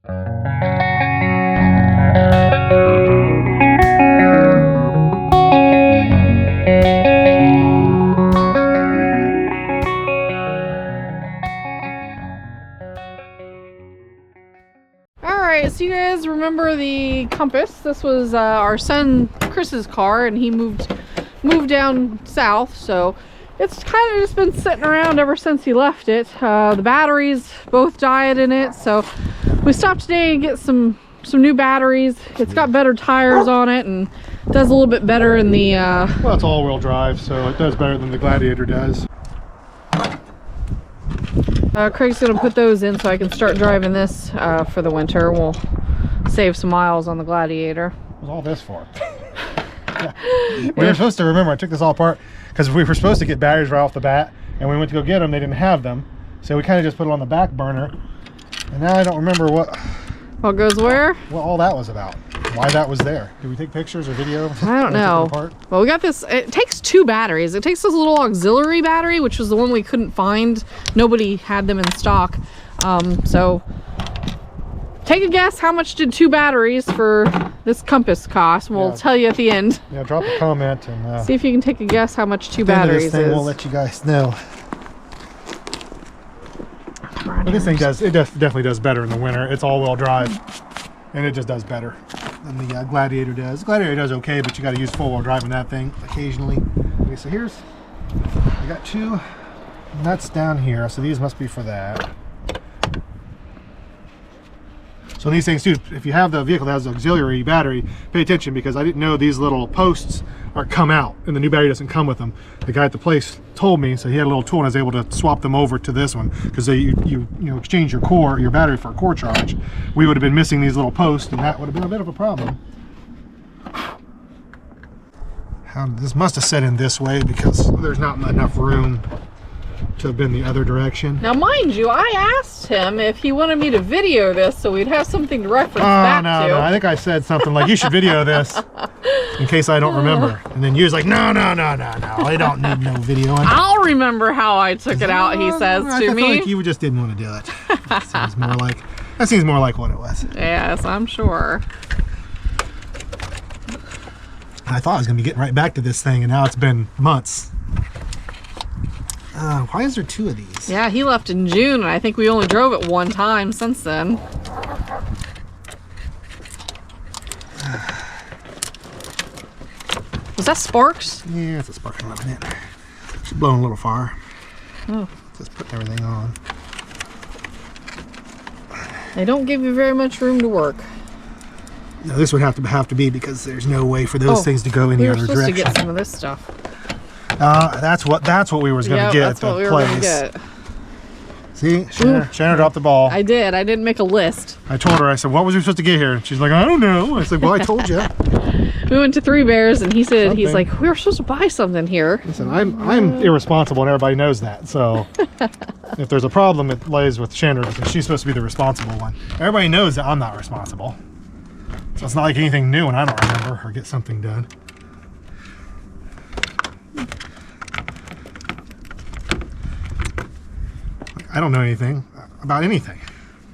Alright, so you guys remember the compass? This was our son Chris's car, and he moved down south, so it's kind of just been sitting around ever since he left it. The batteries both died in it, so we stopped today and get some new batteries. It's got better tires on it and does a little bit better in the well, it's all-wheel drive, so it does better than the Gladiator does. Craig's gonna put those in so I can start driving this for the winter. We'll save some miles on the Gladiator. What was all this for? Yeah. We were supposed to, remember, I took this all apart because we were supposed to get batteries right off the bat, and we went to go get them, they didn't have them, so we kind of just put it on the back burner, and now I don't remember what goes where, what all that was about, why that was there. Did we take pictures or video? I don't know. Well, we got this. It takes 2 batteries. It takes this little auxiliary battery, which was the one we couldn't find. Nobody had them in stock. So take a guess, how much did 2 batteries for this compass cost? We'll tell you at the end. Yeah, drop a comment and see if you can take a guess how much 2 batteries is. We'll let you guys know. But this thing definitely does better in the winter. It's all-wheel drive, and it just does better than the Gladiator does. The Gladiator does okay, but you got to use full-wheel drive in that thing occasionally. Okay, so I got 2 nuts down here, so these must be for that. So these things too, if you have the vehicle that has the auxiliary battery, pay attention, because I didn't know these little posts are come out and the new battery doesn't come with them. The guy at the place told me, so he had a little tool and I was able to swap them over to this one, because you exchange your battery for a core charge. We would have been missing these little posts, and that would have been a bit of a problem. This must have set in this way because there's not enough room to have been the other direction. Now, mind you, I asked him if he wanted me to video this so we'd have something to reference back to. No, I think I said something like, you should video this in case I don't remember. And then you was like, no, I don't need no video. I'll remember how I took it out, he says to me. I feel like you just didn't want to do it. That seems more like what it was. Yes, I'm sure. I thought I was going to be getting right back to this thing, and now it's been months. Why is there 2 of these? Yeah, he left in June, and I think we only drove it 1 time since then. Was that sparks? Yeah, it's a spark letting it. It's blowing a little fire. Oh. Just putting everything on. They don't give you very much room to work. No, this would have to be, because there's no way for those things to go any other direction. We were supposed to get some of this stuff. That's what we was going to get at the place. See, Chandra dropped the ball. I did. I didn't make a list. I told her, I said, what was we supposed to get here? And she's like, I don't know. I said, well, I told you. We went to 3 Bears, and he said, he's like, we were supposed to buy something here. Listen, I'm irresponsible, and everybody knows that. So if there's a problem, it lays with Chandra, because she's supposed to be the responsible one. Everybody knows that I'm not responsible. So it's not like anything new and I don't remember or get something done. I don't know anything about anything.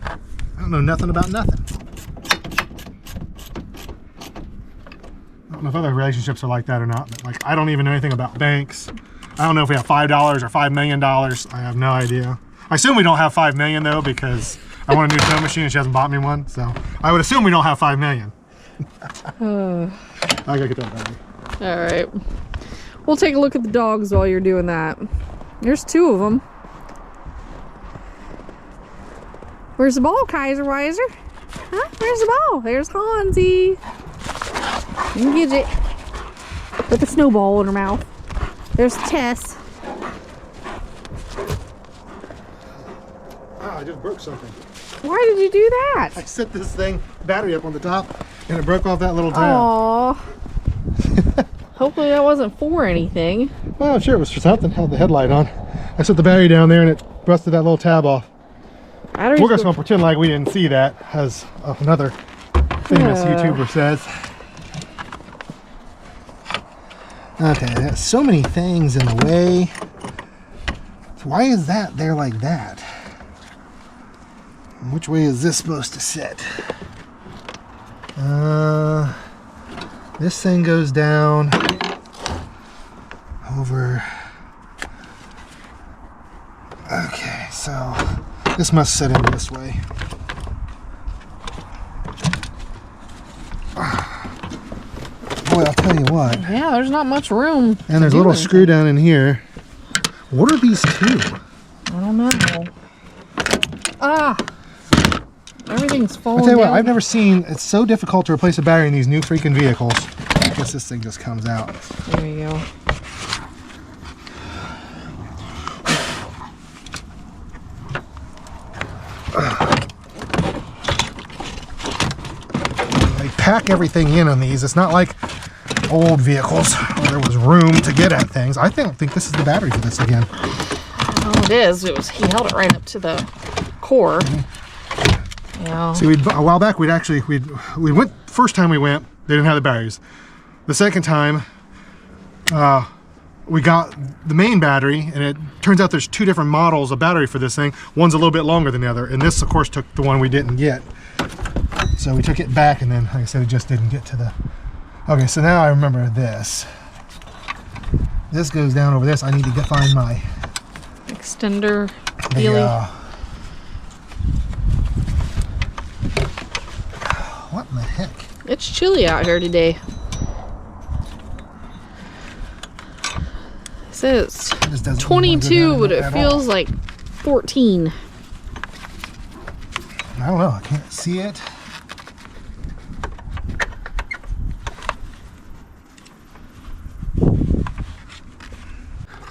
I don't know nothing about nothing. I don't know if other relationships are like that or not, but like, I don't even know anything about banks. I don't know if we have $5 or $5 million. I have no idea. I assume we don't have $5 million though, because I want a new sewing machine and she hasn't bought me one. So I would assume we don't have $5 million. I gotta get that battery. All right. We'll take a look at the dogs while you're doing that. There's 2 of them. Where's the ball, Kaiser Weiser? Huh? Where's the ball? There's Hansi. Gidget. With a snowball in her mouth. There's Tess. Ah, I just broke something. Why did you do that? I set this battery up on the top, and it broke off that little tab. Aww. Hopefully that wasn't for anything. Well, I'm sure it was for something. Held the headlight on. I set the battery down there, and it busted that little tab off. We're just going to pretend like we didn't see that, as another famous YouTuber says. Okay, there's so many things in the way. So why is that there like that? Which way is this supposed to sit? This thing goes down over. Okay, so this must sit in this way. Boy, I'll tell you what. Yeah, there's not much room. And there's a little screw down in here. What are these two? I don't know. Ah! Everything's falling I'll tell you what, down. I've never seen, it's so difficult to replace a battery in these new freaking vehicles. I guess this thing just comes out. There you go. They pack everything in on these. It's not like old vehicles where there was room to get at things. I don't think this is the battery for this again. Oh, it is. He held it right up to the core. Yeah. See, a while back we went, first time we went, they didn't have the batteries. The second time, we got the main battery, and it turns out there's two different models of battery for this thing. One's a little bit longer than the other, and this, of course, took the one we didn't get. So we took it back, and then, like I said, it just didn't get to the... Okay, so now I remember this. This goes down over this. I need to find my... extender dealie. What in the heck? It's chilly out here today. It says 22, but it feels like 14. I don't know. I can't see it.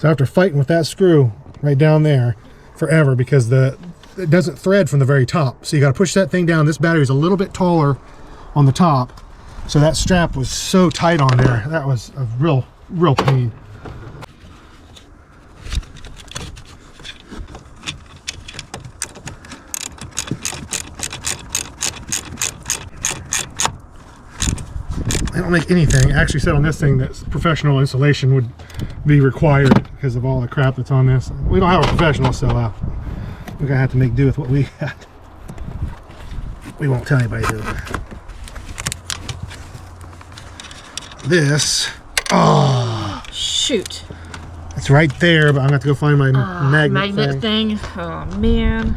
So after fighting with that screw right down there forever, because it doesn't thread from the very top, so you got to push that thing down. This battery is a little bit taller on the top, so that strap was so tight on there. That was a real pain. They don't make anything. It actually said on this thing that professional installation would be required because of all the crap that's on this. We don't have a professional, so we're gonna have to make do with what we got. We won't tell anybody though. This, oh shoot, it's right there, but I'm gonna have to go find my magnet thing. Oh man.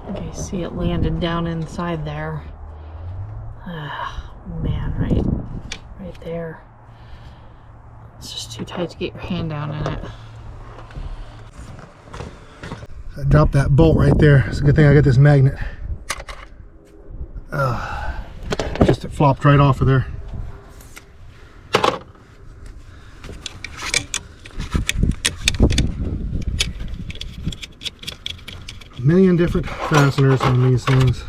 Okay, see it landed down inside there. Man, right there. It's just too tight to get your hand down in it. I dropped that bolt right there. It's a good thing I got this magnet. Just it flopped right off of there. A million different fasteners on these things.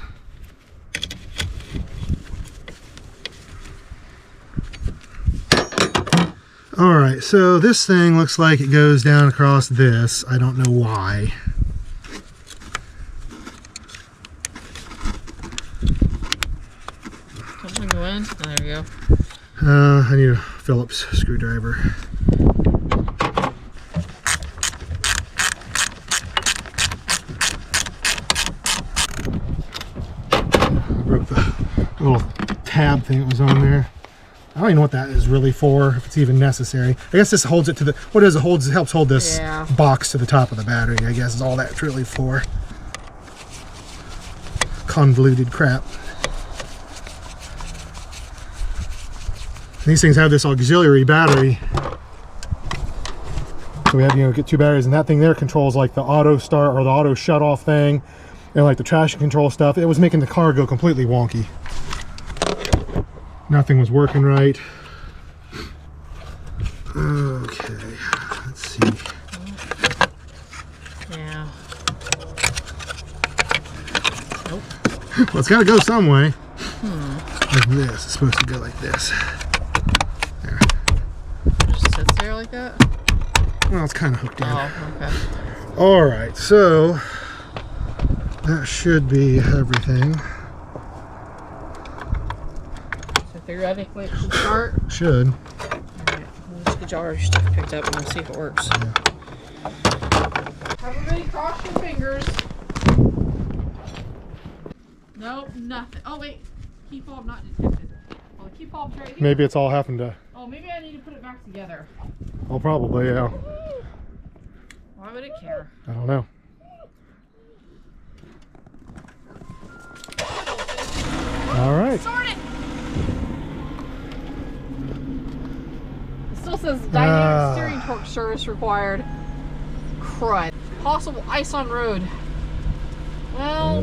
Alright, so this thing looks like it goes down across this. I don't know why. Something go in? Oh, there you go. I need a Phillips screwdriver. I broke the little tab thing that was on there. I don't even know what that is really for, if it's even necessary. I guess this holds it to the, what it is, it helps hold this box to the top of the battery, I guess is all that's really for. Convoluted crap. These things have this auxiliary battery. So we have, get two batteries, and that thing there controls like the auto start or the auto shut off thing, and like the traction control stuff. It was making the car go completely wonky. Nothing was working right. Okay, let's see. Yeah. Nope. Well, it's got to go some way. Like this. It's supposed to go like this. There. It just sits there like that? Well, it's kind of hooked in. Oh, okay. All right, so that should be everything. Theoretically, it should start. Should. Alright, let's get your stuff picked up and we'll see if it works. Yeah. Everybody cross your fingers. Nope, nothing. Oh wait, key fob not detected. Well, the key fob's right here. Maybe it's all happened to... Oh, maybe I need to put it back together. Oh, probably, yeah. Why would it care? I don't know. All right. Sort it! It still says dynamic steering torque service required. Crud. Possible ice on road. Well,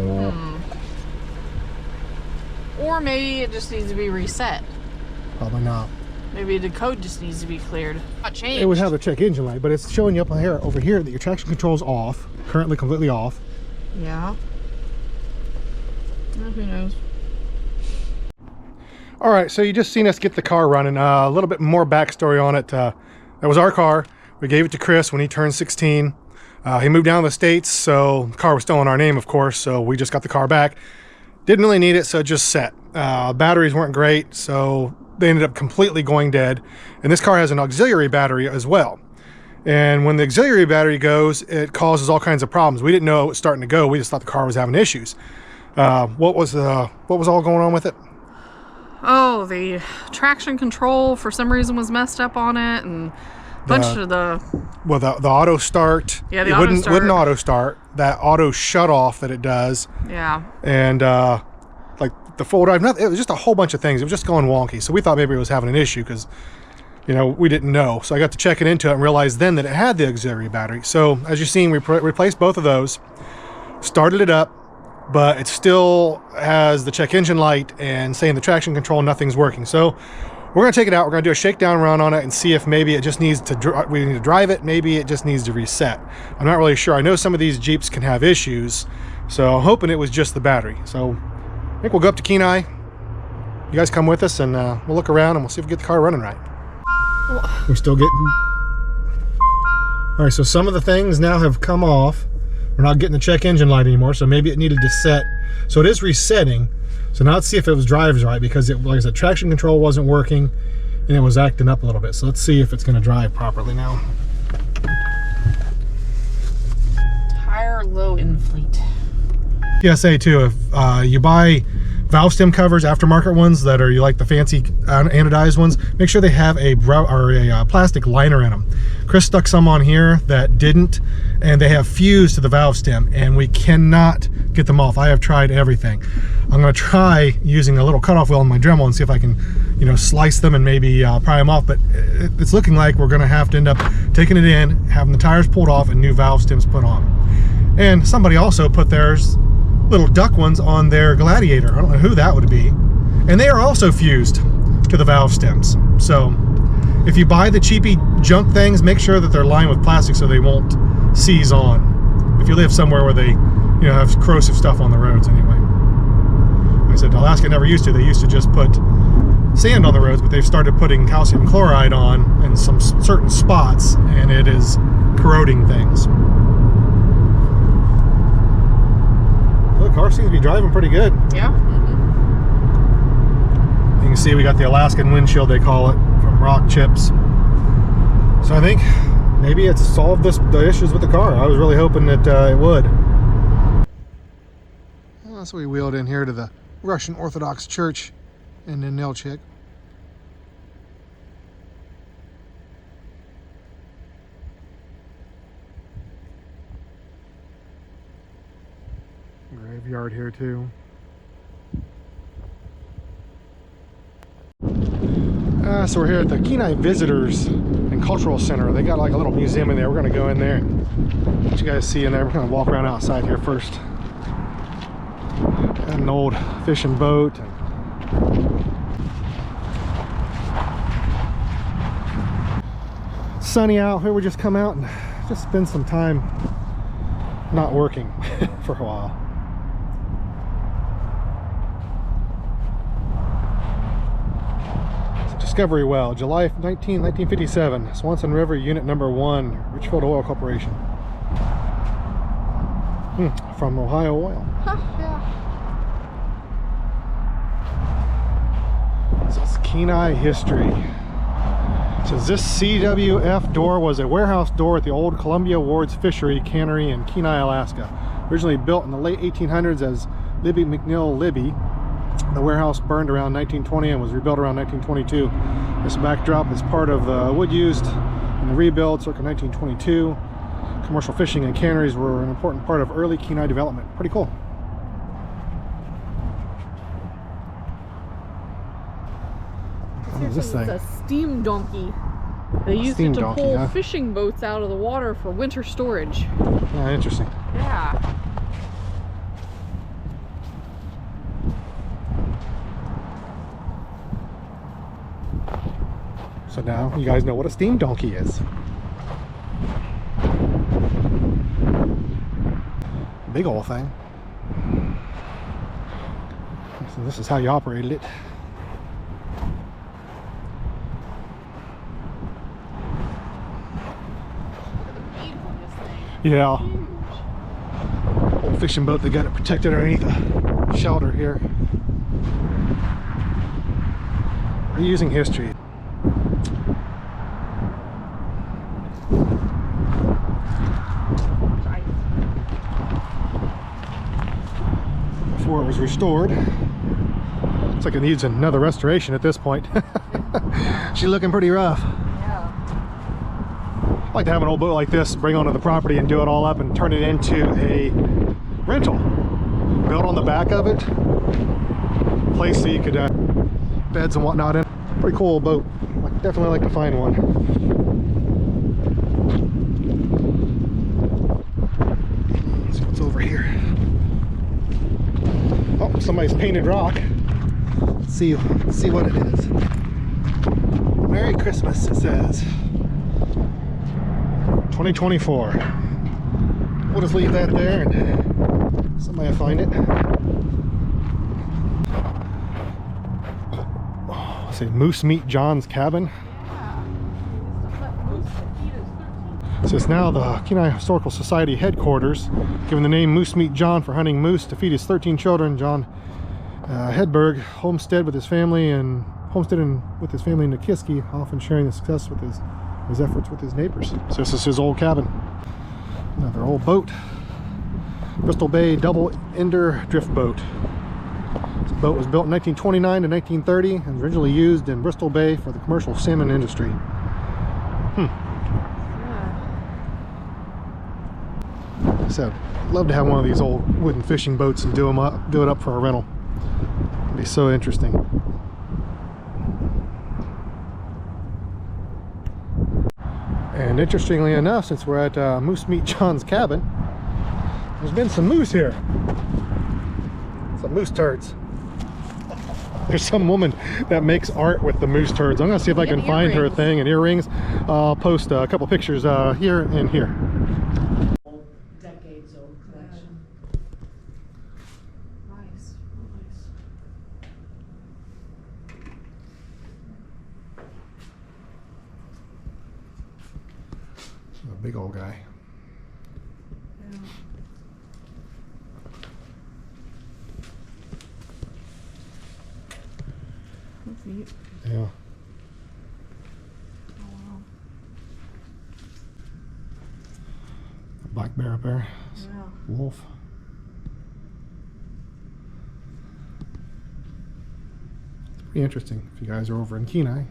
Or maybe it just needs to be reset. Probably not. Maybe the code just needs to be cleared. Not changed. It would have a check engine light, but it's showing you up here, over here, that your traction control is off, currently completely off. Yeah. Well, who knows? All right, so you just seen us get the car running. A little bit more backstory on it. That was our car. We gave it to Chris when he turned 16. He moved down to the States, so the car was still in our name, of course, so we just got the car back. Didn't really need it, so it just set. Batteries weren't great, so they ended up completely going dead. And this car has an auxiliary battery as well. And when the auxiliary battery goes, it causes all kinds of problems. We didn't know it was starting to go. We just thought the car was having issues. What was all going on with it? Oh, the traction control for some reason was messed up on it, and a bunch of the... Well, the auto start. Yeah, the it auto start. wouldn't auto start. That auto shut off that it does. Yeah. And like the full drive, it was just a whole bunch of things. It was just going wonky. So we thought maybe it was having an issue because, you know, we didn't know. So I got to checking into it and realized then that it had the auxiliary battery. So as you've seen, we replaced both of those, started it up, but it still has the check engine light and saying the traction control, nothing's working. So we're going to take it out. We're going to do a shakedown run on it and see if maybe it just needs to, we need to drive it. Maybe it just needs to reset. I'm not really sure. I know some of these Jeeps can have issues, so I'm hoping it was just the battery. So I think we'll go up to Kenai. You guys come with us and we'll look around and we'll see if we get the car running right. We're still getting... All right, so some of the things now have come off. We're not getting the check engine light anymore, so maybe it needed to set. So it is resetting. So now let's see if it drives right, because it, like I said, traction control wasn't working and it was acting up a little bit. So let's see if it's going to drive properly now. Tire low inflate. PSA too, if you buy valve stem covers, aftermarket ones that are you like the fancy anodized ones, make sure they have a plastic liner in them. Chris stuck some on here that didn't, and they have fused to the valve stem, and we cannot get them off. I have tried everything. I'm going to try using a little cutoff wheel in my Dremel and see if I can, you know, slice them and maybe pry them off. But it's looking like we're going to have to end up taking it in, having the tires pulled off, and new valve stems put on. And somebody also put theirs little duck ones on their Gladiator. I don't know who that would be. And they are also fused to the valve stems. So if you buy the cheapy junk things, make sure that they're lined with plastic so they won't seize on. If you live somewhere where they, you know, have corrosive stuff on the roads anyway. Like I said, Alaska never used to. They used to just put sand on the roads, but they've started putting calcium chloride on in some certain spots, and it is corroding things. The car seems to be driving pretty good. Yeah. You can see we got the Alaskan windshield, they call it, from rock chips. So I think maybe it's solved the issues with the car. I was really hoping that it would. Well, so we wheeled in here to the Russian Orthodox Church in Ninilchik. Graveyard here too. So we're here at the Kenai Visitors and Cultural Center. They got like a little museum in there. We're going to go in there and let you guys see in there. We're going to walk around outside here first. Got an old fishing boat. It's sunny out here. We just come out and just spend some time not working for a while. Discovery Well, July 19, 1957, Swanson River, Unit Number 1, Richfield Oil Corporation. From Ohio Oil. Huh, yeah. This is Kenai history. It says this CWF door was a warehouse door at the old Columbia Ward's Fishery Cannery in Kenai, Alaska. Originally built in the late 1800s as Libby McNeil Libby. The warehouse burned around 1920 and was rebuilt around 1922. This backdrop is part of the wood used in the rebuild circa 1922. Commercial fishing and canneries were an important part of early Kenai development. Pretty cool. What is this thing? It's a steam donkey. They used it to pull fishing boats out of the water for winter storage. Yeah, interesting. Yeah. So now you guys know what a steam donkey is. Big old thing. So this is how you operated it. Yeah. Old fishing boat, they got it protected underneath a shelter here. Reusing history. Before it was restored. Looks like it needs another restoration at this point. She's looking pretty rough. I like to have an old boat like this, bring onto the property and do it all up and turn it into a rental. Build on the back of it. Place so you could beds and whatnot in. Pretty cool old boat. I'd definitely like to find one. Let's see what's over here. Oh, somebody's painted rock. Let's see what it is. Merry Christmas, it says. 2024. We'll just leave that there and somebody will find it. Oh, say Moose Meat John's Cabin. So it's now the Kenai Historical Society headquarters, given the name Moose Meat John for hunting moose to feed his 13 children. John Hedberg homesteaded with his family in Nikiski, often sharing the success with his efforts with his neighbors. So this is his old cabin. Another old boat. Bristol Bay double-ender drift boat. This boat was built in 1929 to 1930 and was originally used in Bristol Bay for the commercial salmon industry. So, I'd love to have one of these old wooden fishing boats and do it up for a rental. It'd be so interesting. And interestingly enough, since we're at Moose Meat John's cabin, there's been some moose here. Some moose turds. There's some woman that makes art with the moose turds. I'm gonna see if I can find her thing and earrings. I'll post a couple pictures here and here. Decades old collection. Nice, nice. A big old guy. Yeah. That's neat. Yeah. Oh, wow. Black bear up there. Yeah. Wolf. It's pretty interesting. If you guys are over in Kenai,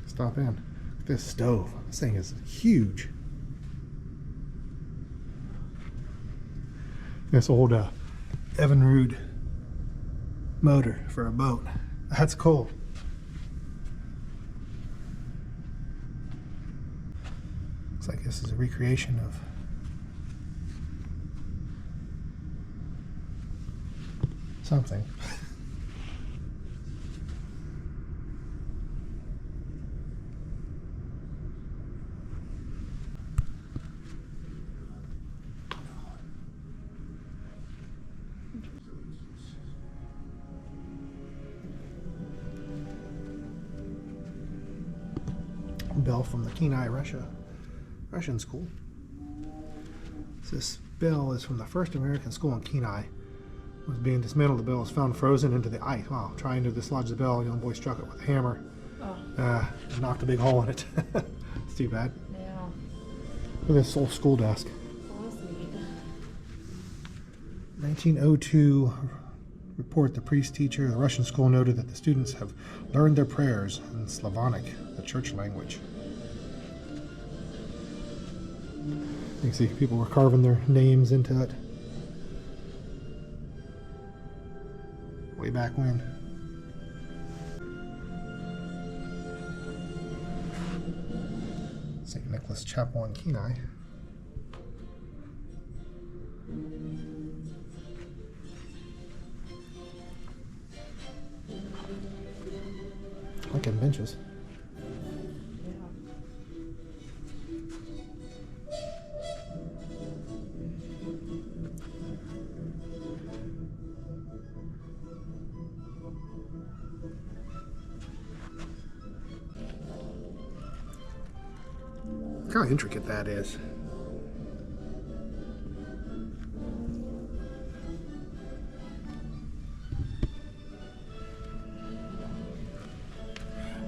stop in. This stove. This thing is huge. This old Evinrude motor for a boat. That's cool. Looks like this is a recreation of something. Bell from the Kenai, Russian school. This bell is from the first American school in Kenai. It was being dismantled. The bell was found frozen into the ice. Wow! Trying to dislodge the bell, a young boy struck it with a hammer. Oh. Knocked a big hole in it. It's too bad. Yeah. Look at this old school desk. Well, that's neat. 1902 report, the priest teacher of the Russian school noted that the students have learned their prayers in Slavonic, the church language. You can see people were carving their names into it way back when. St. Nicholas Chapel in Kenai. Like in benches. Look how intricate that is.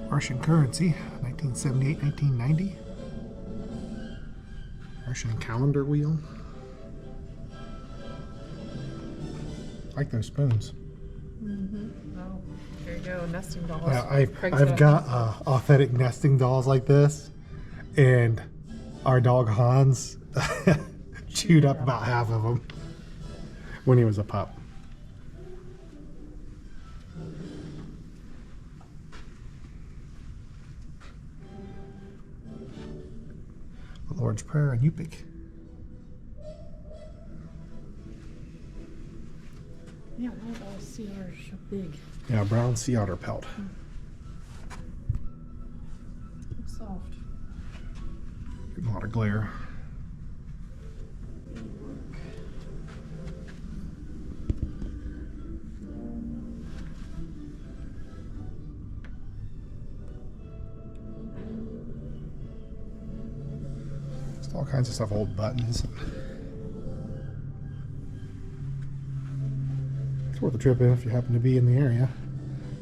Russian currency, 1978-1990. Russian calendar wheel. I like those spoons. Mm-hmm. Oh, there you go, nesting dolls. Yeah, I've got authentic nesting dolls like this, and our dog Hans chewed up about half of them when he was a pup. The Lord's Prayer in Yupik. Yeah, all sea otters are big. Yeah, brown sea otter pelt. It's soft. Getting a lot of glare. Just all kinds of stuff, old buttons. It's worth a trip in if you happen to be in the area.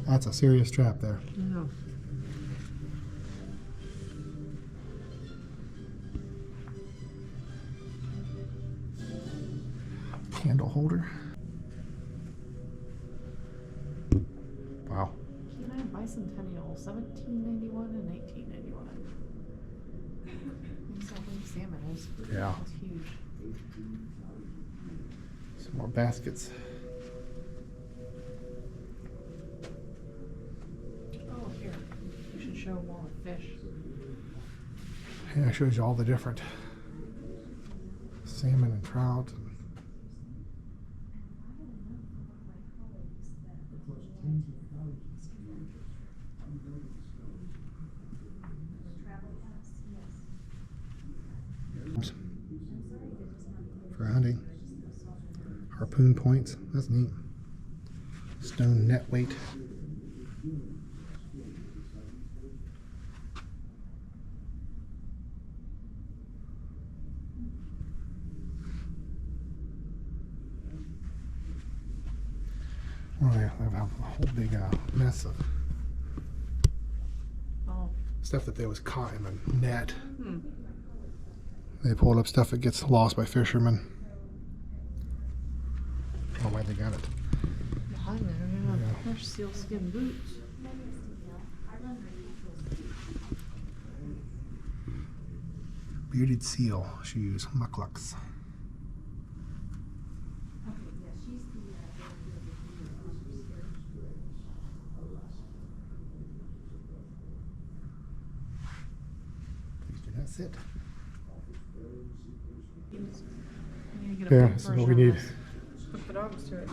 That's a serious trap there. Yeah. Candle holder. Wow. Kenai Bicentennial, 1791 and 1891. These all big salmon is. Yeah. It's huge. Some more baskets. Oh, here. You should show them all the fish. Yeah, it shows you all the different salmon and trout. For hunting. Harpoon points. That's neat. Stone net weight. Oh yeah, they have a whole big mess of stuff that they was caught in the net. They pulled up stuff that gets lost by fishermen. I don't know why they got it. Behind there, yeah. There's sealskin boots. Bearded seal shoes, mucklucks. Please do not sit. Yeah, this is what we need. Put the dogs to it.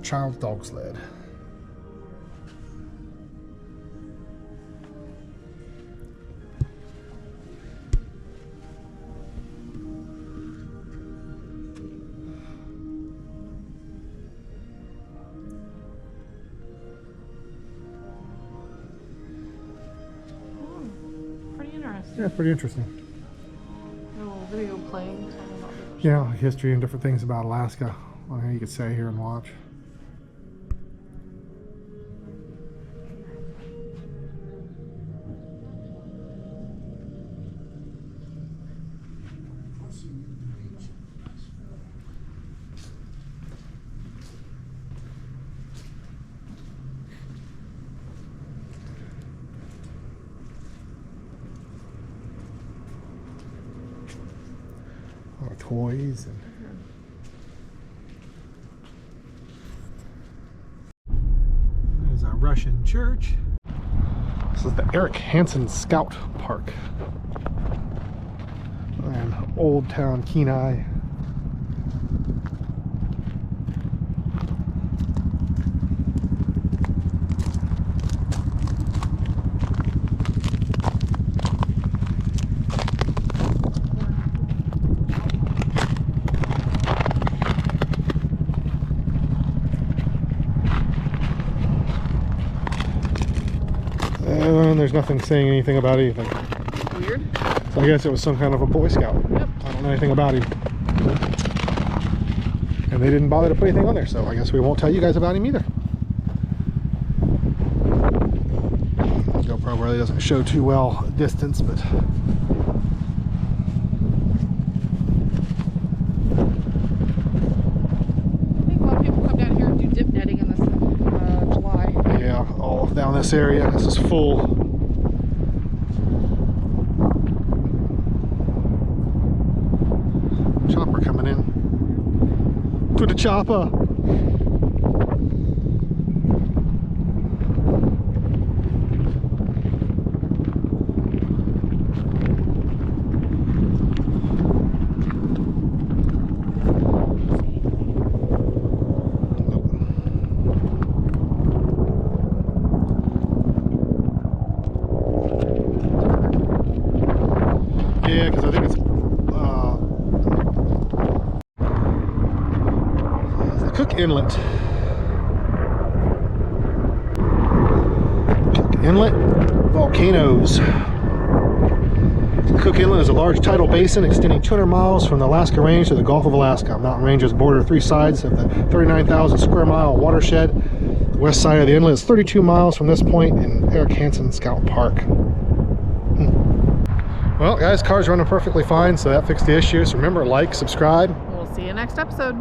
Child dog sled. Yeah, pretty interesting. A little video playing. Yeah, history and different things about Alaska. Well, you could stay here and watch. lot of toys. And there's a Russian church. This is the Eric Hansen Scout Park. And Old Town Kenai. And there's nothing saying anything about anything. Weird. So I guess it was some kind of a Boy Scout. Yep. I don't know anything about him. And they didn't bother to put anything on there, so I guess we won't tell you guys about him either. GoPro really doesn't show too well distance, but I think a lot of people come down here and do dip netting in this July. yeah, all down this area. This is full. Chopper coming in. To the chopper. Yeah, because I think it's the Cook Inlet. Cook Inlet volcanoes. The Cook Inlet is a large tidal basin extending 200 miles from the Alaska Range to the Gulf of Alaska. Mountain ranges border three sides of the 39,000 square mile watershed. The west side of the inlet is 32 miles from this point in Eric Hansen Scout Park. Well, guys, car's running perfectly fine, so that fixed the issue. So remember, like, subscribe. We'll see you next episode.